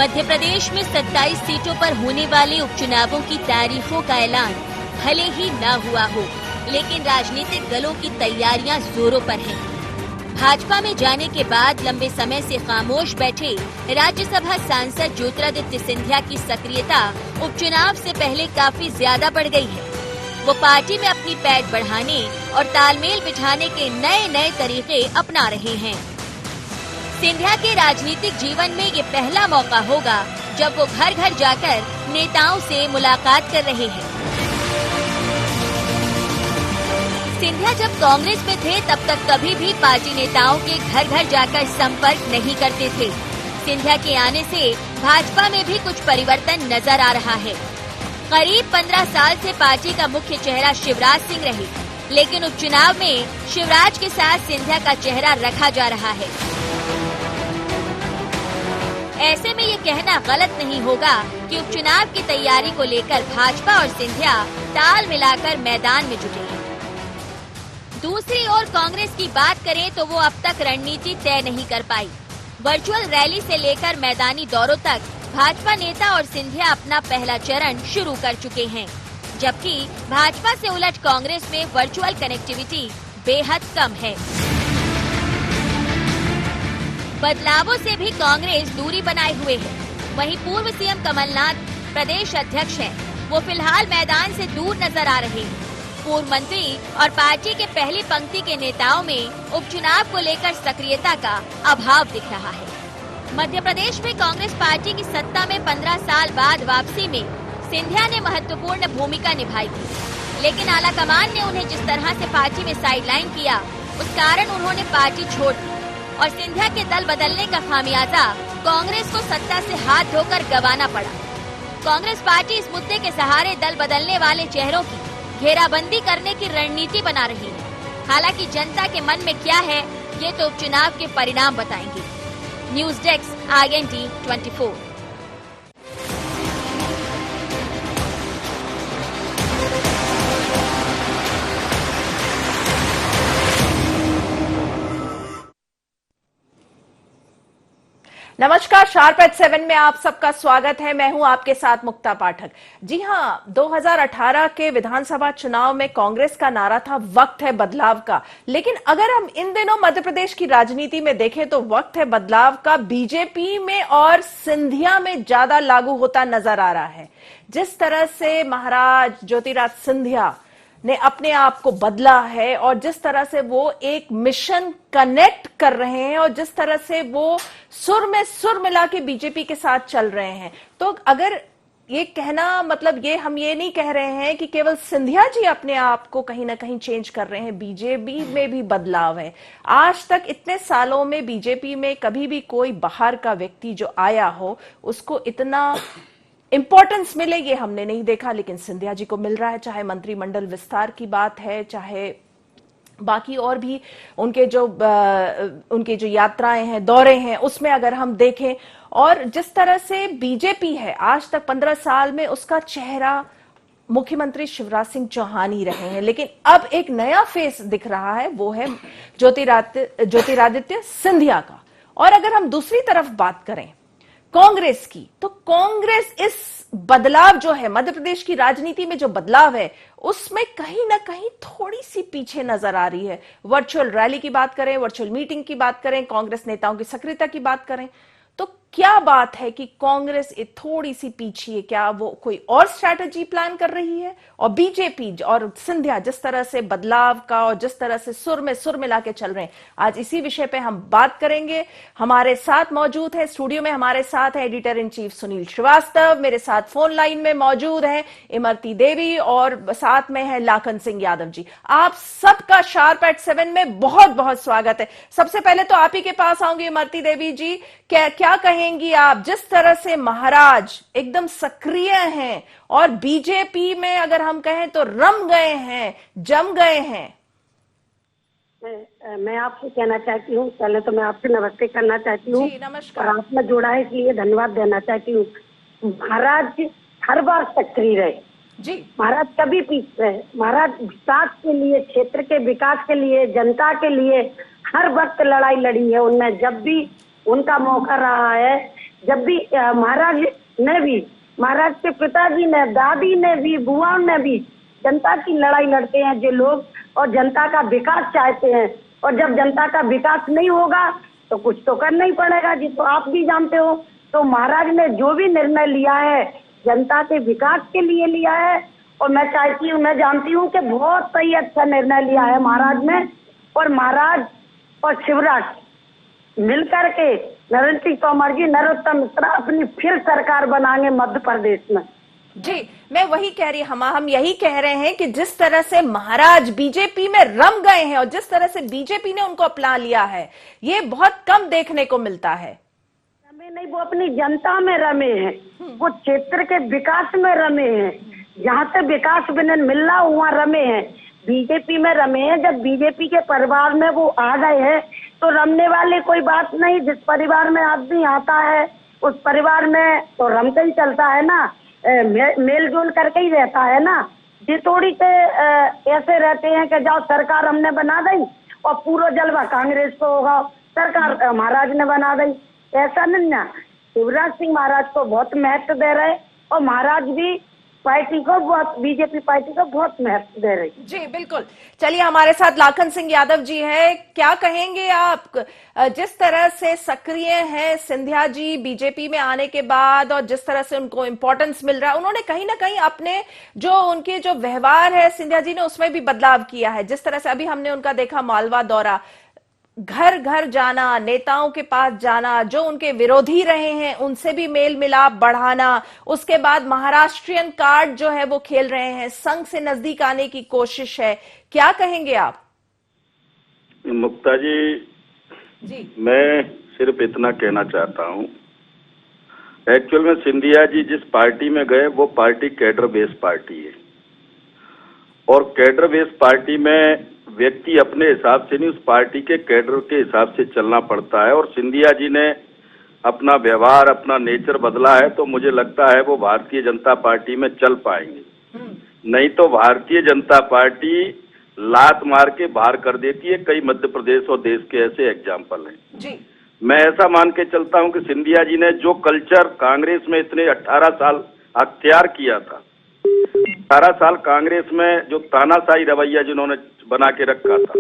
मध्य प्रदेश में 27 सीटों पर होने वाले उपचुनावों की तारीखों का ऐलान भले ही न हुआ हो, लेकिन राजनीतिक दलों की तैयारियां जोरों पर हैं। भाजपा में जाने के बाद लंबे समय से खामोश बैठे राज्यसभा सांसद ज्योतिरादित्य सिंधिया की सक्रियता उपचुनाव से पहले काफी ज्यादा बढ़ गई है। वो पार्टी में अपनी पैठ बढ़ाने और तालमेल बिठाने के नए नए तरीके अपना रहे हैं। सिंधिया के राजनीतिक जीवन में ये पहला मौका होगा जब वो घर घर जाकर नेताओं से मुलाकात कर रहे हैं। सिंधिया जब कांग्रेस में थे तब तक कभी भी पार्टी नेताओं के घर घर जाकर संपर्क नहीं करते थे। सिंधिया के आने से भाजपा में भी कुछ परिवर्तन नजर आ रहा है। करीब 15 साल से पार्टी का मुख्य चेहरा शिवराज सिंह रहे, लेकिन उपचुनाव में शिवराज के साथ सिंधिया का चेहरा रखा जा रहा है। ऐसे में ये कहना गलत नहीं होगा कि उपचुनाव की तैयारी को लेकर भाजपा और सिंधिया ताल मिलाकर मैदान में जुटे हैं। दूसरी ओर कांग्रेस की बात करें तो वो अब तक रणनीति तय नहीं कर पाई। वर्चुअल रैली से लेकर मैदानी दौरों तक भाजपा नेता और सिंधिया अपना पहला चरण शुरू कर चुके हैं, जबकि भाजपा से उलट कांग्रेस में वर्चुअल कनेक्टिविटी बेहद कम है। बदलावों से भी कांग्रेस दूरी बनाए हुए है। वहीं पूर्व सीएम कमलनाथ प्रदेश अध्यक्ष हैं, वो फिलहाल मैदान से दूर नजर आ रहे हैं। पूर्व मंत्री और पार्टी के पहली पंक्ति के नेताओं में उपचुनाव को लेकर सक्रियता का अभाव दिख रहा है। मध्य प्रदेश में कांग्रेस पार्टी की सत्ता में 15 साल बाद वापसी में सिंधिया ने महत्वपूर्ण भूमिका निभाई थी, लेकिन आलाकमान ने उन्हें जिस तरह से पार्टी में साइडलाइन किया, उस कारण उन्होंने पार्टी छोड़ दी और सिंधिया के दल बदलने का खामियाजा कांग्रेस को सत्ता से हाथ धोकर गंवाना पड़ा। कांग्रेस पार्टी इस मुद्दे के सहारे दल बदलने वाले चेहरों की घेराबंदी करने की रणनीति बना रही है। हालांकि जनता के मन में क्या है, ये तो उपचुनाव के परिणाम बताएंगे। News desk INT 24। नमस्कार, शार्प एट 7 में आप सबका स्वागत है। मैं हूं आपके साथ मुक्ता पाठक। जी हां, 2018 के विधानसभा चुनाव में कांग्रेस का नारा था वक्त है बदलाव का, लेकिन अगर हम इन दिनों मध्य प्रदेश की राजनीति में देखें तो वक्त है बदलाव का बीजेपी में और सिंधिया में ज्यादा लागू होता नजर आ रहा है। जिस तरह से महाराज ज्योतिरादित्य सिंधिया ने अपने आप को बदला है और जिस तरह से वो एक मिशन कनेक्ट कर रहे हैं और जिस तरह से वो सुर में सुर मिला के बीजेपी के साथ चल रहे हैं, तो अगर ये कहना मतलब ये हम ये नहीं कह रहे हैं कि केवल सिंधिया जी अपने आप को कहीं ना कहीं चेंज कर रहे हैं, बीजेपी में भी बदलाव है। आज तक इतने सालों में बीजेपी में कभी भी कोई बाहर का व्यक्ति जो आया हो उसको इतना इंपॉर्टेंस मिले ये हमने नहीं देखा, लेकिन सिंधिया जी को मिल रहा है। चाहे मंत्रिमंडल विस्तार की बात है, चाहे बाकी और भी उनके जो यात्राएं हैं, दौरे हैं, उसमें अगर हम देखें और जिस तरह से बीजेपी है आज तक 15 साल में उसका चेहरा मुख्यमंत्री शिवराज सिंह चौहान ही रहे हैं, लेकिन अब एक नया फेस दिख रहा है, वो है ज्योतिरादित्य सिंधिया का। और अगर हम दूसरी तरफ बात करें कांग्रेस की, तो कांग्रेस इस बदलाव जो है मध्य प्रदेश की राजनीति में जो बदलाव है उसमें कहीं ना कहीं थोड़ी सी पीछे नजर आ रही है। वर्चुअल रैली की बात करें, वर्चुअल मीटिंग की बात करें, कांग्रेस नेताओं की सक्रियता की बात करें, तो क्या बात है कि कांग्रेस थोड़ी सी पीछे है? क्या वो कोई और स्ट्रैटेजी प्लान कर रही है? और बीजेपी और सिंधिया जिस तरह से बदलाव का और जिस तरह से सुर में सुर मिला के चल रहे हैं, आज इसी विषय पे हम बात करेंगे। हमारे साथ मौजूद है स्टूडियो में, हमारे साथ है editor in chief Sunil Srivastava, मेरे साथ फोन लाइन में मौजूद है इमरती देवी और साथ में है लाखन सिंह यादव जी। आप सबका शार्प एट 7 में बहुत बहुत स्वागत है। सबसे पहले तो आप ही के पास आऊंगी इमरती देवी जी, क्या कहेंगी आप जिस तरह से महाराज एकदम सक्रिय हैं और बीजेपी में अगर हम कहें तो रम गए हैं, जम गए हैं? मैं आपसे कहना चाहती हूँ, पहले तो मैं आपसे नमस्ते करना चाहती हूँ। नमस्कार। और आपने जोड़ा है इसलिए धन्यवाद देना चाहती हूँ। महाराज हर बार सक्रिय रहे जी, महाराज कभी पीछे रहे। महाराज विकास के लिए, क्षेत्र के विकास के लिए, जनता के लिए हर वक्त लड़ाई लड़ी है। उनने जब भी उनका मौका रहा है जब भी महाराज ने भी, महाराज के पिताजी ने, दादी ने भी, बुआ ने भी जनता की लड़ाई लड़ते हैं जो लोग, और जनता का विकास चाहते हैं। और जब जनता का विकास नहीं होगा तो कुछ तो करना ही पड़ेगा जी, तो आप भी जानते हो। तो महाराज ने जो भी निर्णय लिया है जनता के विकास के लिए लिया है, और मैं चाहती हूँ, मैं जानती हूँ कि बहुत सही अच्छा निर्णय लिया है महाराज ने। और महाराज और शिवराज मिलकर के नरेंद्र सिंह तोमर जी, नरोत्तम मिश्रा अपनी फिर सरकार बनाएंगे मध्य प्रदेश में। जी, मैं वही कह रही, हम यही कह रहे हैं कि जिस तरह से महाराज बीजेपी में रम गए हैं और जिस तरह से बीजेपी ने उनको अपना लिया है, ये बहुत कम देखने को मिलता है। रमे नहीं, वो अपनी जनता में रमे हैं, वो क्षेत्र के विकास में रमे हैं, जहाँ से विकास मिल रहा वहाँ रमे हैं, बीजेपी में रमे हैं। जब बीजेपी के परिवार में वो आ गए हैं तो रमने वाले कोई बात नहीं। जिस परिवार में आदमी आता है उस परिवार में तो रमते ही चलता है ना, मेल जोल करके ही रहता है ना। ये थोड़ी से ऐसे रहते हैं कि जाओ सरकार हमने बना दी और पूरा जलवा कांग्रेस को होगा, सरकार महाराज ने बना दी, ऐसा नहीं ना। शिवराज सिंह महाराज को बहुत महत्व दे रहे और महाराज भी पार्टी को बहुत, बीजेपी पार्टी को बहुत महत्व दे रही। जी बिल्कुल। चलिए, हमारे साथ लाखन सिंह यादव जी हैं, क्या कहेंगे आप? जिस तरह से सक्रिय हैं सिंधिया जी बीजेपी में आने के बाद और जिस तरह से उनको इम्पोर्टेंस मिल रहा है, उन्होंने कहीं ना कहीं अपने जो उनके जो व्यवहार है सिंधिया जी ने उसमें भी बदलाव किया है। जिस तरह से अभी हमने उनका देखा मालवा दौरा, घर घर जाना, नेताओं के पास जाना, जो उनके विरोधी रहे हैं उनसे भी मेल मिलाप बढ़ाना, उसके बाद महाराष्ट्रियन कार्ड जो है वो खेल रहे हैं, संघ से नजदीक आने की कोशिश है, क्या कहेंगे आप? मुक्ता जी, मैं सिर्फ इतना कहना चाहता हूं, एक्चुअल में सिंधिया जी जिस पार्टी में गए वो पार्टी कैडर बेस्ड पार्टी है, और कैडर बेस्ड पार्टी में व्यक्ति अपने हिसाब से नहीं, उस पार्टी के कैडर के हिसाब से चलना पड़ता है। और सिंधिया जी ने अपना व्यवहार, अपना नेचर बदला है, तो मुझे लगता है वो भारतीय जनता पार्टी में चल पाएंगे। नहीं तो भारतीय जनता पार्टी लात मार के बाहर कर देती है। कई मध्य प्रदेश और देश के ऐसे एग्जाम्पल हैं जी। मैं ऐसा मान के चलता हूं कि सिंधिया जी ने जो कल्चर कांग्रेस में इतने 18 साल अख्तियार किया था, 18 साल कांग्रेस में जो तानाशाही रवैया जिन्होंने बना के रखा था,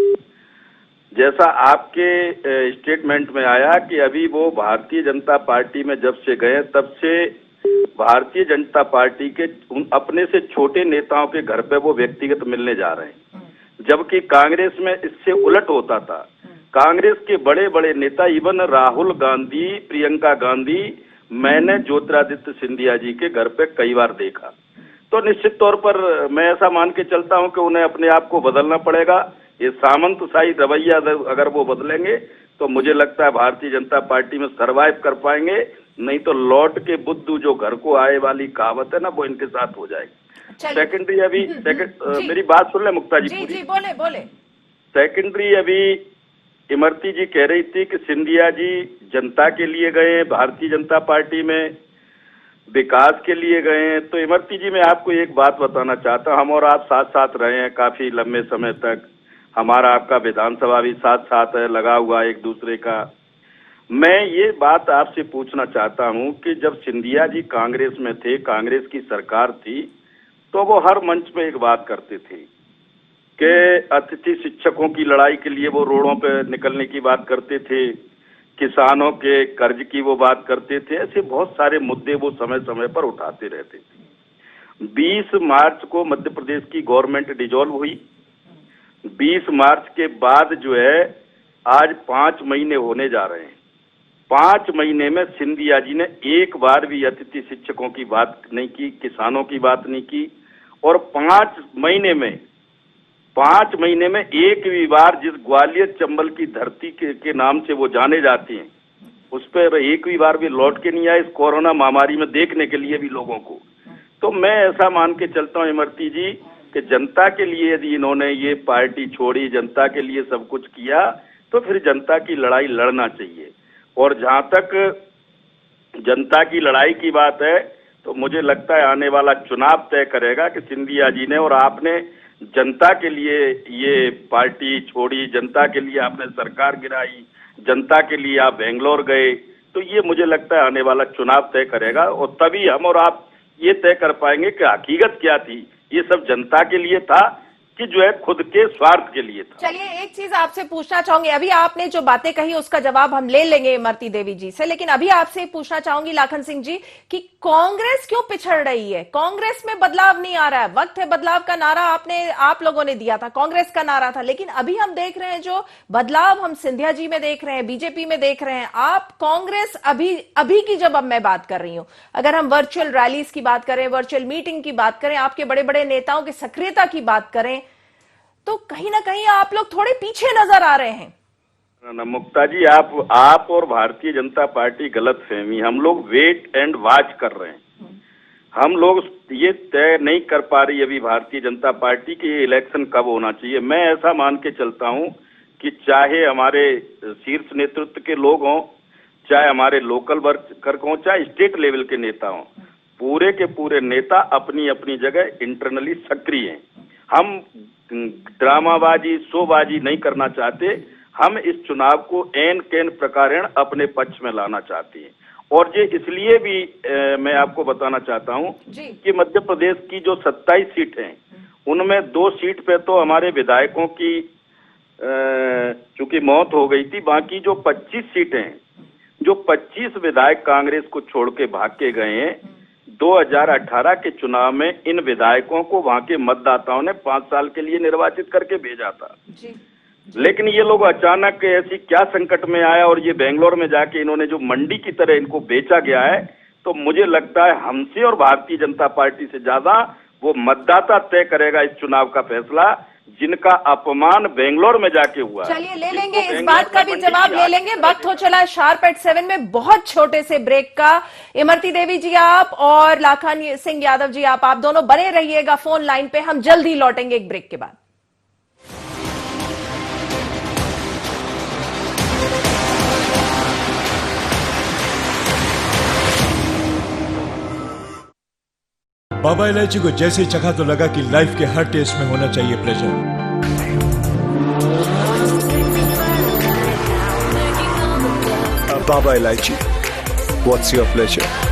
जैसा आपके स्टेटमेंट में आया कि अभी वो भारतीय जनता पार्टी में जब से गए तब से भारतीय जनता पार्टी के अपने से छोटे नेताओं के घर पे वो व्यक्तिगत मिलने जा रहे हैं, जबकि कांग्रेस में इससे उलट होता था। कांग्रेस के बड़े बड़े नेता, इवन राहुल गांधी, प्रियंका गांधी, मैंने ज्योतिरादित्य सिंधिया जी के घर पे कई बार देखा। तो निश्चित तौर पर मैं ऐसा मान के चलता हूं कि उन्हें अपने आप को बदलना पड़ेगा। ये सामंतशाही रवैया अगर वो बदलेंगे तो मुझे लगता है भारतीय जनता पार्टी में सरवाइव कर पाएंगे, नहीं तो लौट के बुद्धू जो घर को आए वाली कहावत है ना, वो इनके साथ हो जाएगी। सेकेंडरी अभी मेरी बात सुन ले मुक्ता जी पूरी। बोले। सेकेंडरी अभी इमरती जी कह रही थी कि सिंधिया जी जनता के लिए गए, भारतीय जनता पार्टी में विकास के लिए गए हैं। तो इमरती जी, मैं आपको एक बात बताना चाहता हूं, हम और आप साथ साथ रहे हैं काफी लंबे समय तक, हमारा आपका विधानसभा भी साथ साथ है, लगा हुआ एक दूसरे का। मैं ये बात आपसे पूछना चाहता हूं कि जब सिंधिया जी कांग्रेस में थे, कांग्रेस की सरकार थी, तो वो हर मंच पे एक बात करते थे कि अतिथि शिक्षकों की लड़ाई के लिए वो रोडों पे निकलने की बात करते थे, किसानों के कर्ज की वो बात करते थे। ऐसे बहुत सारे मुद्दे वो समय समय पर उठाते रहते थे। 20 मार्च को मध्य प्रदेश की गवर्नमेंट डिसॉल्व हुई। 20 मार्च के बाद जो है आज 5 महीने होने जा रहे हैं। 5 महीने में सिंधिया जी ने एक बार भी अतिथि शिक्षकों की बात नहीं की, किसानों की बात नहीं की, और 5 महीने में एक भी बार जिस ग्वालियर चंबल की धरती के नाम से वो जाने जाती हैं, उस पर एक भी बार भी लौट के नहीं आए इस कोरोना महामारी में देखने के लिए भी लोगों को। तो मैं ऐसा मान के चलता हूँ इमरती जी कि जनता के लिए यदि इन्होंने ये पार्टी छोड़ी, जनता के लिए सब कुछ किया, तो फिर जनता की लड़ाई लड़ना चाहिए। और जहां तक जनता की लड़ाई की बात है, तो मुझे लगता है आने वाला चुनाव तय करेगा कि सिंधिया जी ने और आपने जनता के लिए ये पार्टी छोड़ी, जनता के लिए आपने सरकार गिराई, जनता के लिए आप बेंगलोर गए, तो ये मुझे लगता है आने वाला चुनाव तय करेगा, और तभी हम और आप ये तय कर पाएंगे कि हकीकत क्या थी। ये सब जनता के लिए था कि जो है खुद के स्वार्थ के लिए था। चलिए, एक चीज आपसे पूछना चाहूंगी, अभी आपने जो बातें कही उसका जवाब हम ले लेंगे इमरती देवी जी से, लेकिन अभी आपसे पूछना चाहूंगी लाखन सिंह जी कि कांग्रेस क्यों पिछड़ रही है? कांग्रेस में बदलाव नहीं आ रहा है। वक्त है बदलाव का नारा आप लोगों ने दिया था, कांग्रेस का नारा था, लेकिन अभी हम देख रहे हैं जो बदलाव हम सिंधिया जी में देख रहे हैं, बीजेपी में देख रहे हैं। आप कांग्रेस अभी की जब अब मैं बात कर रही हूं, अगर हम वर्चुअल रैलीज की बात करें, वर्चुअल मीटिंग की बात करें, आपके बड़े बड़े नेताओं की सक्रियता की बात करें, तो कहीं ना कहीं आप लोग थोड़े पीछे नजर आ रहे हैं। ना मुक्ता जी, आप और भारतीय जनता पार्टी गलतफहमी, हम लोग वेट एंड वॉच कर रहे हैं। हम लोग ये तय नहीं कर पा रही अभी भारतीय जनता पार्टी की इलेक्शन कब होना चाहिए। मैं ऐसा मान के चलता हूं कि चाहे हमारे शीर्ष नेतृत्व के लोग हों, चाहे हमारे लोकल वर्कर हों, चाहे स्टेट लेवल के नेता हों, पूरे के पूरे नेता अपनी अपनी जगह इंटरनली सक्रिय हैं। हम ड्रामाबाजी, शोबाजी नहीं करना चाहते। हम इस चुनाव को एन केन प्रकारेण अपने पक्ष में लाना चाहते हैं, और ये इसलिए भी मैं आपको बताना चाहता हूं कि मध्य प्रदेश की जो 27 सीट हैं, उनमें 2 सीट पे तो हमारे विधायकों की चूंकि मौत हो गई थी। बाकी जो 25 सीटें हैं, जो 25 विधायक कांग्रेस को छोड़ के भाग के गए हैं, 2018 के चुनाव में इन विधायकों को वहां के मतदाताओं ने 5 साल के लिए निर्वाचित करके भेजा था। लेकिन ये लोग अचानक ऐसी क्या संकट में आया, और ये बेंगलोर में जाके इन्होंने जो मंडी की तरह इनको बेचा गया है, तो मुझे लगता है हमसे और भारतीय जनता पार्टी से ज्यादा वो मतदाता तय करेगा इस चुनाव का फैसला, जिनका अपमान बेंगलोर में जाके हुआ। चलिए, ले लेंगे इस बात का भी जवाब, ले लेंगे। वक्त हो चला शार्प एट 7 में बहुत छोटे से ब्रेक का। इमरती देवी जी आप और लाखन सिंह यादव जी आप दोनों बने रहिएगा फोन लाइन पे, हम जल्द ही लौटेंगे एक ब्रेक के बाद। बाबा इलायची को जैसे ही चखा तो लगा कि लाइफ के हर टेस्ट में होना चाहिए प्लेजर। बाबा इलायची, व्हाट्स योर प्लेजर?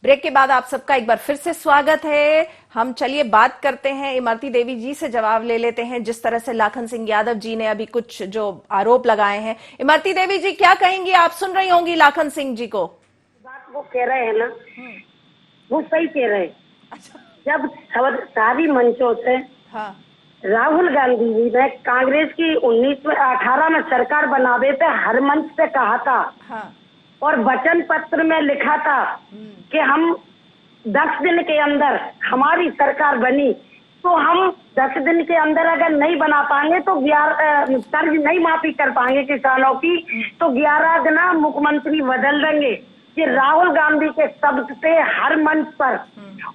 ब्रेक के बाद आप सबका एक बार फिर से स्वागत है। हम चलिए बात करते हैं, इमरती देवी जी से जवाब ले लेते हैं। जिस तरह से लाखन सिंह यादव जी ने अभी कुछ जो आरोप लगाए हैं, इमरती देवी जी क्या कहेंगी? आप सुन रही होंगी लाखन सिंह जी को। बात वो कह रहे हैं ना, वो सही कह रहे हैं। जब सारी मंचों से राहुल गांधी जी ने कांग्रेस की 1918 में सरकार बनावे थे, हर मंच पे कहा था और वचन पत्र में लिखा था कि हम 10 दिन के अंदर हमारी सरकार बनी, तो हम 10 दिन के अंदर अगर नहीं बना पाएंगे तो कर्ज नहीं माफी कर पाएंगे किसानों की, तो 11 दिन मुख्यमंत्री बदल देंगे। ये राहुल गांधी के शब्द थे हर मंच पर।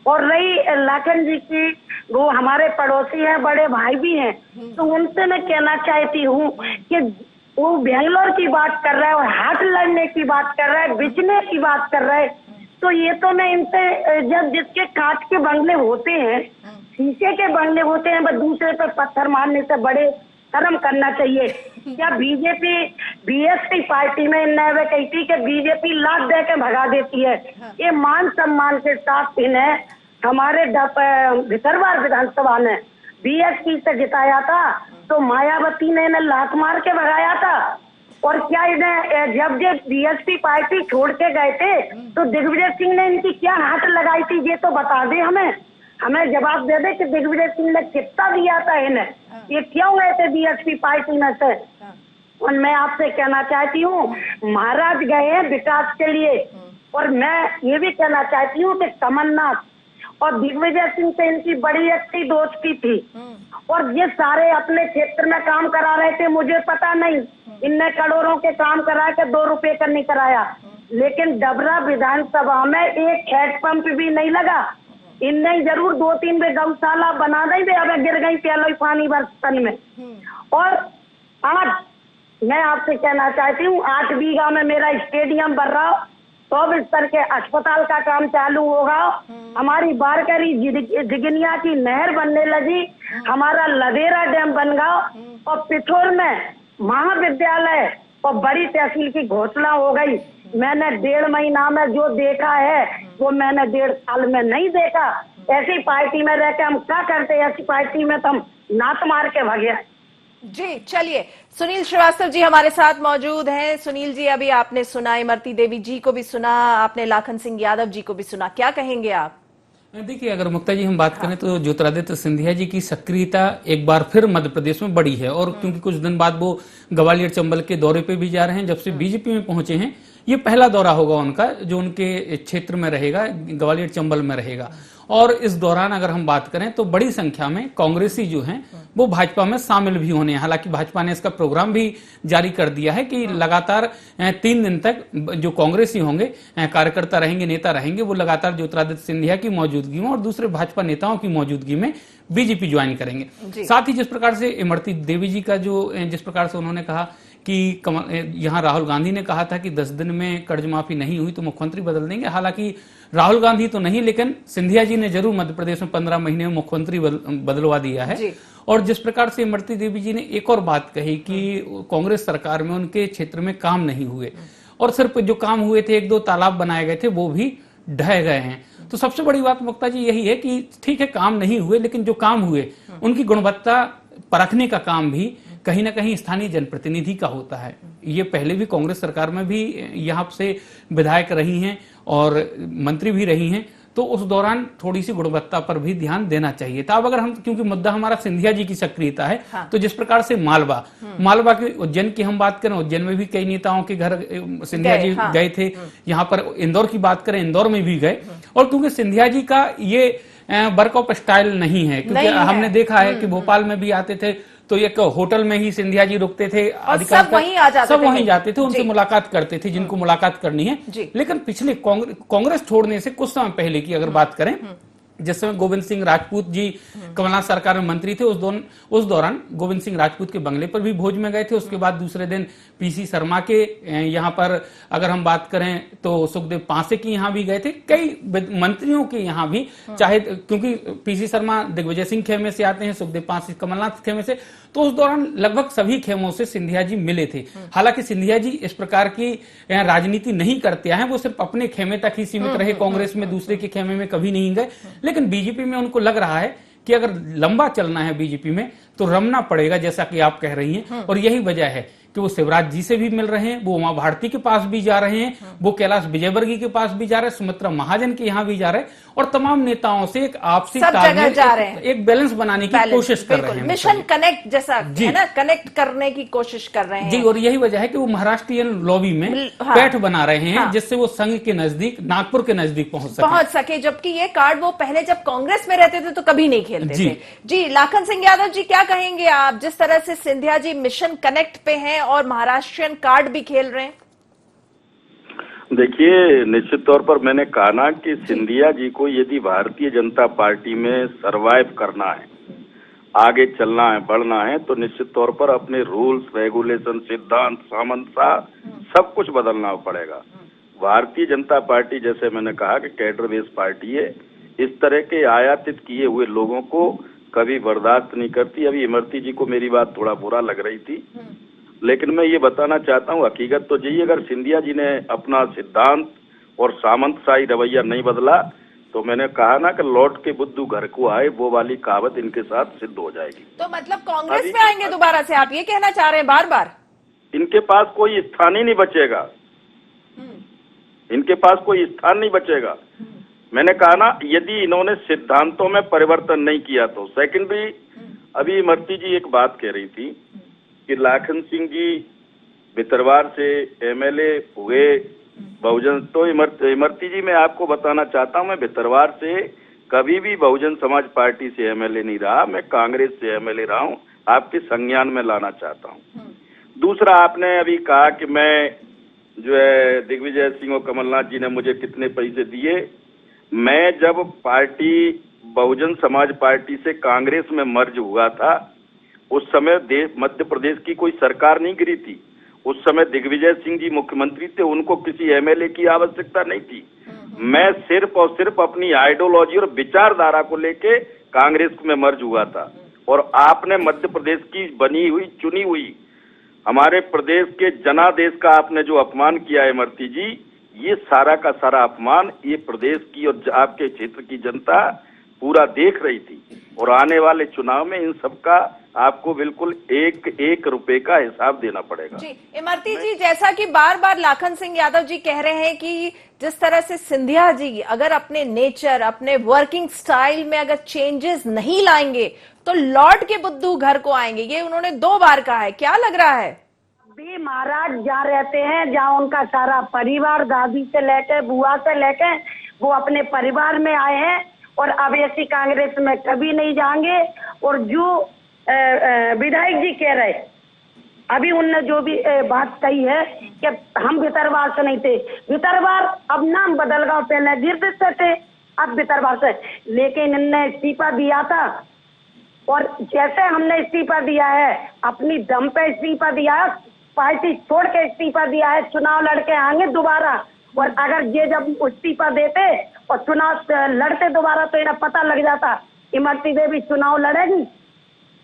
और रही लाखन जी की, वो हमारे पड़ोसी हैं, बड़े भाई भी हैं, तो उनसे मैं कहना चाहती हूँ कि वो बेंगलोर की बात कर रहा है और हाथ लड़ने की बात कर रहा है, बेचने की बात कर रहा है, तो ये तो मैं इनसे, जब जिसके कांच के बंगले होते हैं, शीशे के बंगले होते हैं, बस दूसरे पर पत्थर मारने से बड़े शर्म करना चाहिए। क्या बीजेपी बीएसपी पार्टी में नए कहती कि बीजेपी लात दे के भगा देती है, ये मान सम्मान के साथ इन्हें हमारे भितरवार विधानसभा ने बीएसपी से जिताया था, तो मायावती ने इन्हें लात मार के भगाया था। और क्या इन्हें जब बीएसपी पार्टी छोड़ के गए थे तो दिग्विजय सिंह ने इनकी क्या हाथ लगाई थी, ये तो बता दे, हमें जवाब दे दे कि दिग्विजय सिंह ने कितना दिया था इन्हें, ये क्यों गए थे बीएसपी पार्टी में से। और मैं आपसे कहना चाहती हूँ, महाराज गए हैं विकास के लिए, और मैं ये भी कहना चाहती हूँ कि कमलनाथ और दिग्विजय सिंह से इनकी बड़ी अच्छी दोस्ती थी, और ये सारे अपने क्षेत्र में काम करा रहे थे, मुझे पता नहीं इनने करोड़ों के काम कराया कि 2 रुपए का नहीं कराया, लेकिन डबरा विधानसभा में एक हैंडपंप भी नहीं लगा। इनने जरूर 2-3 गौशाला बना दी थे, अब गिर गई पहले पानी बर्तन में। और आज मैं आपसे कहना चाहती हूँ, 8 बीघा में मेरा स्टेडियम बन रहा, 100 बिस्तर के अस्पताल का काम चालू होगा। हमारी बारकरी जिगनिया की नहर बनने लगी, हमारा लदेरा डैम बन गया और पिथौर में महाविद्यालय और बड़ी तहसील की घोषणा हो गई। मैंने 1.5 महीना में जो देखा है वो मैंने 1.5 साल में नहीं देखा। ऐसी पार्टी में रह के हम क्या करते, ऐसी पार्टी में तो हम नात मार के भागे। जी चलिए, सुनील श्रीवास्तव जी हमारे साथ मौजूद हैं। सुनील जी, अभी आपने सुना, इमरती देवी जी को भी सुना, आपने लाखन सिंह यादव जी को भी सुना, क्या कहेंगे आप? देखिए, अगर मुक्ता जी हम बात करें तो ज्योतिरादित्य सिंधिया जी की सक्रियता एक बार फिर मध्य प्रदेश में बढ़ी है। और क्योंकि कुछ दिन बाद वो ग्वालियर चंबल के दौरे पे भी जा रहे हैं, जब से बीजेपी में पहुंचे हैं, ये पहला दौरा होगा उनका जो उनके क्षेत्र में रहेगा, ग्वालियर चंबल में रहेगा। और इस दौरान अगर हम बात करें तो बड़ी संख्या में कांग्रेसी जो हैं वो भाजपा में शामिल भी होने हैं। हालांकि भाजपा ने इसका प्रोग्राम भी जारी कर दिया है कि लगातार 3 दिन तक जो कांग्रेसी होंगे, कार्यकर्ता रहेंगे, नेता रहेंगे, वो लगातार ज्योतिरादित्य सिंधिया की मौजूदगी में और दूसरे भाजपा नेताओं की मौजूदगी में बीजेपी ज्वाइन करेंगे। साथ ही जिस प्रकार से इमरती देवी जी का जिस प्रकार से उन्होंने कहा कि यहाँ राहुल गांधी ने कहा था कि 10 दिन में कर्ज माफी नहीं हुई तो मुख्यमंत्री बदल देंगे। हालांकि राहुल गांधी तो नहीं, लेकिन सिंधिया जी ने जरूर मध्य प्रदेश में 15 महीने में मुख्यमंत्री बदलवा दिया है। और जिस प्रकार से इमरती देवी जी ने एक और बात कही कि कांग्रेस सरकार में उनके क्षेत्र में काम नहीं हुए और सिर्फ जो काम हुए थे 1-2 तालाब बनाए गए थे वो भी ढह गए हैं। तो सबसे बड़ी बात मुक्ता जी यही है कि ठीक है काम नहीं हुए, लेकिन जो काम हुए उनकी गुणवत्ता परखने का काम भी कहीं ना कहीं स्थानीय जनप्रतिनिधि का होता है। ये पहले भी कांग्रेस सरकार में भी यहाँ से विधायक रही हैं और मंत्री भी रही हैं, तो उस दौरान थोड़ी सी गुणवत्ता पर भी ध्यान देना चाहिए था। अब अगर हम, क्योंकि मुद्दा हमारा सिंधिया जी की सक्रियता है, तो जिस प्रकार से मालवा के उज्जैन की हम बात करें, उज्जैन में भी कई नेताओं के घर सिंधिया जी गए थे। यहाँ पर इंदौर की बात करें, इंदौर में भी गए। और क्योंकि सिंधिया जी का ये वर्क ऑफ स्टाइल नहीं है, क्योंकि हमने देखा है कि भोपाल में भी आते थे तो एक होटल में ही सिंधिया जी रुकते थे, सब वहीं जाते थे, उनसे मुलाकात करते थे जिनको मुलाकात करनी है। लेकिन पिछले कांग्रेस छोड़ने से कुछ समय पहले की अगर बात करें, जिस समय गोविंद सिंह राजपूत जी कमलनाथ सरकार में मंत्री थे, उस दौरान गोविंद सिंह राजपूत के बंगले पर भी भोज में गए थे। उसके बाद दूसरे दिन पीसी शर्मा के यहाँ पर अगर हम बात करें तो सुखदेव पांसे की यहाँ भी गए थे, कई मंत्रियों के यहाँ भी, चाहे क्योंकि पीसी शर्मा दिग्विजय सिंह खेमे से आते हैं, सुखदेव पांसे कमलनाथ खेमे से, तो उस दौरान लगभग सभी खेमों से सिंधिया जी मिले थे। हालांकि सिंधिया जी इस प्रकार की राजनीति नहीं करते हैं, वो सिर्फ अपने खेमे तक ही सीमित रहे, कांग्रेस में दूसरे के खेमे में कभी नहीं गए। लेकिन बीजेपी में उनको लग रहा है कि अगर लंबा चलना है बीजेपी में तो रमना पड़ेगा, जैसा कि आप कह रही हैं। और यही वजह है कि वो शिवराज जी से भी मिल रहे हैं, वो उमा भारती के पास भी जा रहे हैं, वो कैलाश विजयवर्गीय के पास भी जा रहे हैं, सुमित्रा महाजन के यहाँ भी जा रहे हैं, और तमाम नेताओं से एक आपसी तालमेल, एक बैलेंस बनाने की कोशिश कर रहे हैं। मिशन कनेक्ट जैसा है ना, कनेक्ट करने की कोशिश कर रहे हैं जी। और यही वजह है कि वो महाराष्ट्रियन लॉबी में पैठ बना रहे हैं, जिससे वो संघ के नजदीक, नागपुर के नजदीक पहुंच सके। जबकि ये कार्ड वो पहले जब कांग्रेस में रहते थे तो कभी नहीं खेलते थे। जी, लाखन सिंह यादव जी क्या कहेंगे आप, जिस तरह से सिंधिया जी मिशन कनेक्ट पे हैं और महाराष्ट्रियन कार्ड भी खेल रहे हैं? देखिए, निश्चित तौर पर मैंने कहा ना कि सिंधिया जी को यदि भारतीय जनता पार्टी में सरवाइव करना है, आगे चलना है, बढ़ना है, तो निश्चित तौर पर अपने रूल्स, रेगुलेशन, सिद्धांत, सामंता सब कुछ बदलना पड़ेगा। भारतीय जनता पार्टी, जैसे मैंने कहा कि कैडर बेस्ड पार्टी है, इस तरह के आयातित किए हुए लोगों को कभी बर्दाश्त नहीं करती। अभी इमरती जी को मेरी बात थोड़ा बुरा लग रही थी, लेकिन मैं ये बताना चाहता हूँ, हकीकत तो यही, अगर सिंधिया जी ने अपना सिद्धांत और सामंतशाही रवैया नहीं बदला तो मैंने कहा ना कि लौट के बुद्धू घर को आए, वो वाली कहावत इनके साथ सिद्ध हो जाएगी। तो मतलब कांग्रेस में आएंगे दोबारा से, आप ये कहना चाह रहे हैं बार बार? इनके पास कोई स्थान ही नहीं बचेगा, इनके पास कोई स्थान नहीं बचेगा। मैंने कहा ना, यदि इन्होंने सिद्धांतों में परिवर्तन नहीं किया तो। सेकेंडरी, अभी इमरती जी एक बात कह रही थी कि लाखन सिंह जी भितरवार से एमएलए हुए बहुजन, तो इमरती जी मैं आपको बताना चाहता हूं, मैं भितरवार से कभी भी बहुजन समाज पार्टी से एमएलए नहीं रहा, मैं कांग्रेस से एमएलए रहा हूं, आपके संज्ञान में लाना चाहता हूं। दूसरा, आपने अभी कहा कि मैं जो है दिग्विजय सिंह और कमलनाथ जी ने मुझे कितने पैसे दिए। मैं जब पार्टी बहुजन समाज पार्टी से कांग्रेस में मर्ज हुआ था, उस समय मध्य प्रदेश की कोई सरकार नहीं गिरी थी। उस समय दिग्विजय सिंह जी मुख्यमंत्री थे, उनको किसी एमएलए की आवश्यकता नहीं थी। मैं सिर्फ और सिर्फ अपनी आइडियोलॉजी और विचारधारा को लेके कांग्रेस में मर्ज हुआ था। और आपने मध्य प्रदेश की बनी हुई चुनी हुई हमारे प्रदेश के जनादेश का आपने जो अपमान किया है इमरती जी, ये सारा का सारा अपमान ये प्रदेश की और आपके क्षेत्र की जनता पूरा देख रही थी। और आने वाले चुनाव में इन सबका आपको बिल्कुल एक रुपए का हिसाब देना पड़ेगा। जी इमरती जी, जैसा कि बार बार लाखन सिंह यादव जी कह रहे हैं कि जिस तरह से सिंधिया जी अगर अपने नेचर, अपने वर्किंग स्टाइल में अगर चेंजेस नहीं लाएंगे तो लौट के बुद्धू घर को आएंगे, ये उन्होंने 2 बार कहा है। क्या लग रहा है? भी महाराज जहाँ रहते हैं, जहाँ उनका सारा परिवार दादी से लेकर बुआ से लेकर वो अपने परिवार में आए हैं और अब ऐसी कांग्रेस में कभी नहीं जाएंगे। और जो विधायक जी कह रहे, अभी उनने जो भी बात कही है कि हम भितरवार से नहीं थे, भितरवार अब नाम बदल गया, पहले गिरदित से थे अब भितरवार से, लेकिन इनने इस्तीफा दिया था। और जैसे हमने इस्तीफा दिया है, अपनी दम पे इस्तीफा दिया है, पार्टी छोड़ के इस्तीफा दिया है, चुनाव लड़के आएंगे दोबारा। और अगर ये जब इस्तीफा देते और चुनाव लड़ते दोबारा तो इन्हें पता लग जाता इमरती देवी चुनाव लड़ेगी।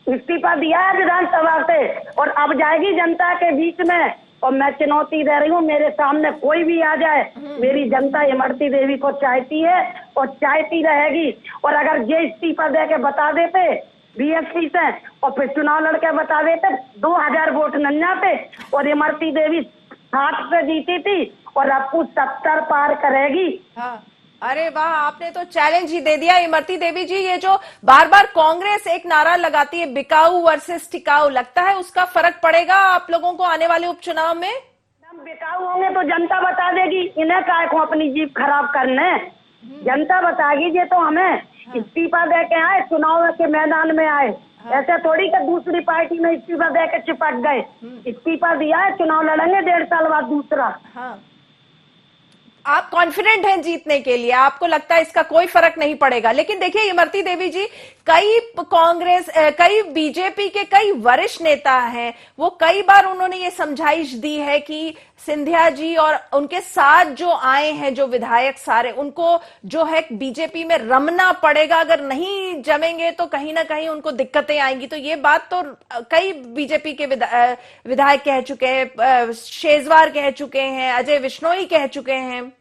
इस्तीफा दिया है विधानसभा से और अब जाएगी जनता के बीच में। और मैं चुनौती दे रही हूँ, मेरे सामने कोई भी आ जाए, मेरी जनता इमरती देवी को चाहती है और चाहती रहेगी। और अगर ये इस्तीफा दे के बता देते बीएसपी से और फिर चुनाव लड़के बता देते 2000 वोट न जाते और इमरती देवी 60 से जीती थी और अब कुछ 70 पार करेगी। हाँ। अरे वाह, आपने तो चैलेंज ही दे दिया। इमरती देवी जी, ये जो बार बार कांग्रेस एक नारा लगाती है बिकाऊ वर्सेस टिकाऊ, लगता है उसका फर्क पड़ेगा आप लोगों को आने वाले उपचुनाव में? हम बिकाऊ होंगे तो जनता बता देगी, इन्हें काय को अपनी जीप खराब करने, जनता बताएगी। ये तो हमें इस्तीफा दे के आए, चुनाव के मैदान में आए, ऐसे थोड़ी कि दूसरी पार्टी में इस्तीफा दे के चिपक गए। इस्तीफा दिया है, चुनाव लड़ेंगे 1.5 साल बाद दूसरा। हाँ। आप कॉन्फिडेंट हैं जीतने के लिए, आपको लगता है इसका कोई फर्क नहीं पड़ेगा। लेकिन देखिए इमरती देवी जी, कई बीजेपी के कई वरिष्ठ नेता हैं, वो कई बार उन्होंने ये समझाइश दी है कि सिंधिया जी और उनके साथ जो आए हैं जो विधायक सारे, उनको जो है बीजेपी में रमना पड़ेगा, अगर नहीं जमेंगे तो कहीं ना कहीं उनको दिक्कतें आएंगी। तो ये बात तो कई बीजेपी के विधायक कह चुके हैं, शेजवार कह चुके हैं, अजय विश्नोई कह चुके हैं।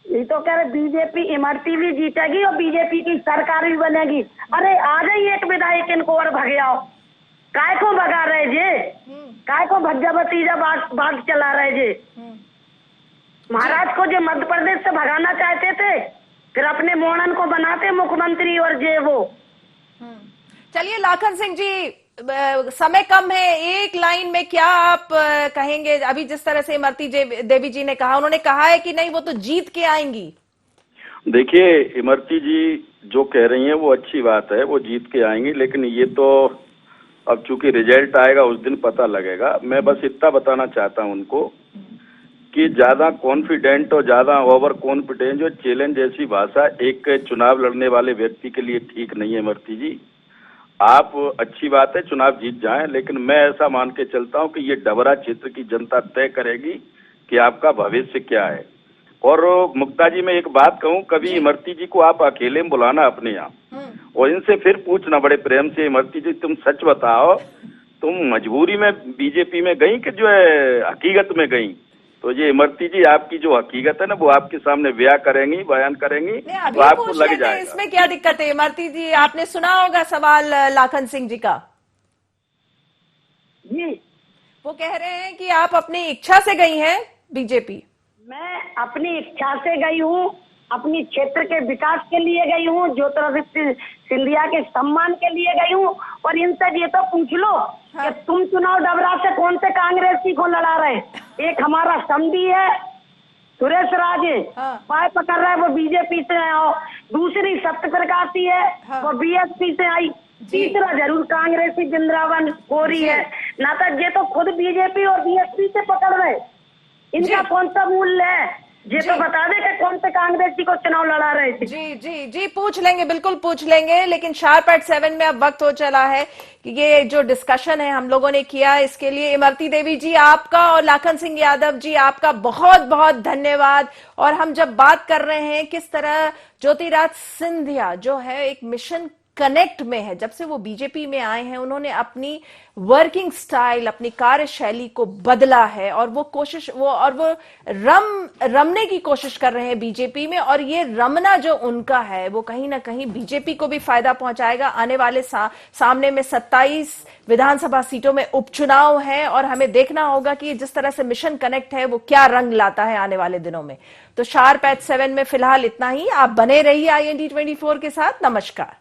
ये तो कह रहे बीजेपी इमरती भी जीतेगी और बीजेपी की सरकार भी बनेगी। अरे आ जाइए एक विधायक इनको और भगाओ, काय को भगा रहे जे, काय को भज्जा भतीजा भाग चला रहे जे। महाराज को जो मध्य प्रदेश से भगाना चाहते थे, फिर अपने मोहन को बनाते मुख्यमंत्री और जे वो। चलिए लाखन सिंह जी, समय कम है, एक लाइन में क्या आप कहेंगे? अभी जिस तरह से इमरती देवी जी ने कहा, उन्होंने कहा है कि नहीं वो तो जीत के आएंगी। देखिए इमरती जी जो कह रही हैं वो अच्छी बात है, वो जीत के आएंगी, लेकिन ये तो अब चूंकि रिजल्ट आएगा उस दिन पता लगेगा। मैं बस इतना बताना चाहता हूं उनको कि ज्यादा कॉन्फिडेंट और ज्यादा ओवर कॉन्फिडेंट जो चैलेंज जैसी भाषा एक चुनाव लड़ने वाले व्यक्ति के लिए ठीक नहीं है। इमरती जी, आप अच्छी बात है चुनाव जीत जाएं, लेकिन मैं ऐसा मान के चलता हूं कि ये डबरा क्षेत्र की जनता तय करेगी कि आपका भविष्य क्या है। और मुक्ता जी मैं एक बात कहूं, कभी इमरती जी को आप अकेले में बुलाना अपने यहाँ और इनसे फिर पूछना बड़े प्रेम से, इमरती जी तुम सच बताओ, तुम मजबूरी में बीजेपी में गई कि जो है हकीकत में गई? तो ये इमरती जी आपकी जो हकीकत है ना वो आपके सामने बयान करेंगी तो आपको लग जाएगा। इसमें क्या दिक्कत है? इमरती जी, आपने सुना होगा सवाल लाखन सिंह जी का। जी, वो कह रहे हैं कि आप अपनी इच्छा से गई हैं बीजेपी। मैं अपनी इच्छा से गई हूँ, अपनी क्षेत्र के विकास के लिए गई हूँ, ज्योतिरादित्य सिंधिया के सम्मान के लिए गई हूँ। और इनसे ये तो पूछ लो कि तुम चुनाव डबरा से कौन से कांग्रेसी को लड़ा रहे? एक हमारा समधी है सुरेश राजे, पाए पकड़ रहा है, वो बीजेपी से आओ। दूसरी सत्य प्रकाशी है, वो बीएसपी से आई। तीसरा जरूर कांग्रेसी बिंद्रावन कोरी है। नाता ये तो खुद बीजेपी और बीएसपी से पकड़ रहे, इनका कौन सा मूल्य है? ये तो बता दे कि कौन से कांग्रेसी को चुनाव लड़ा रहे थे। जी जी जी, पूछ लेंगे, बिल्कुल पूछ लेंगे, लेकिन शार्प एट 7 में अब वक्त हो चला है कि ये जो डिस्कशन है हम लोगों ने किया, इसके लिए इमरती देवी जी आपका और लाखन सिंह यादव जी आपका बहुत बहुत धन्यवाद। और हम जब बात कर रहे हैं किस तरह ज्योतिराज सिंधिया जो है एक मिशन कनेक्ट में है, जब से वो बीजेपी में आए हैं उन्होंने अपनी वर्किंग स्टाइल, अपनी कार्यशैली को बदला है और वो रमने की कोशिश कर रहे हैं बीजेपी में। और ये रमना जो उनका है वो कहीं ना कहीं बीजेपी को भी फायदा पहुंचाएगा। आने वाले सामने में 27 विधानसभा सीटों में उपचुनाव है और हमें देखना होगा कि जिस तरह से मिशन कनेक्ट है वो क्या रंग लाता है आने वाले दिनों में। तो शार्प एट 7 में फिलहाल इतना ही। आप बने रहिए IND 24 के साथ। नमस्कार।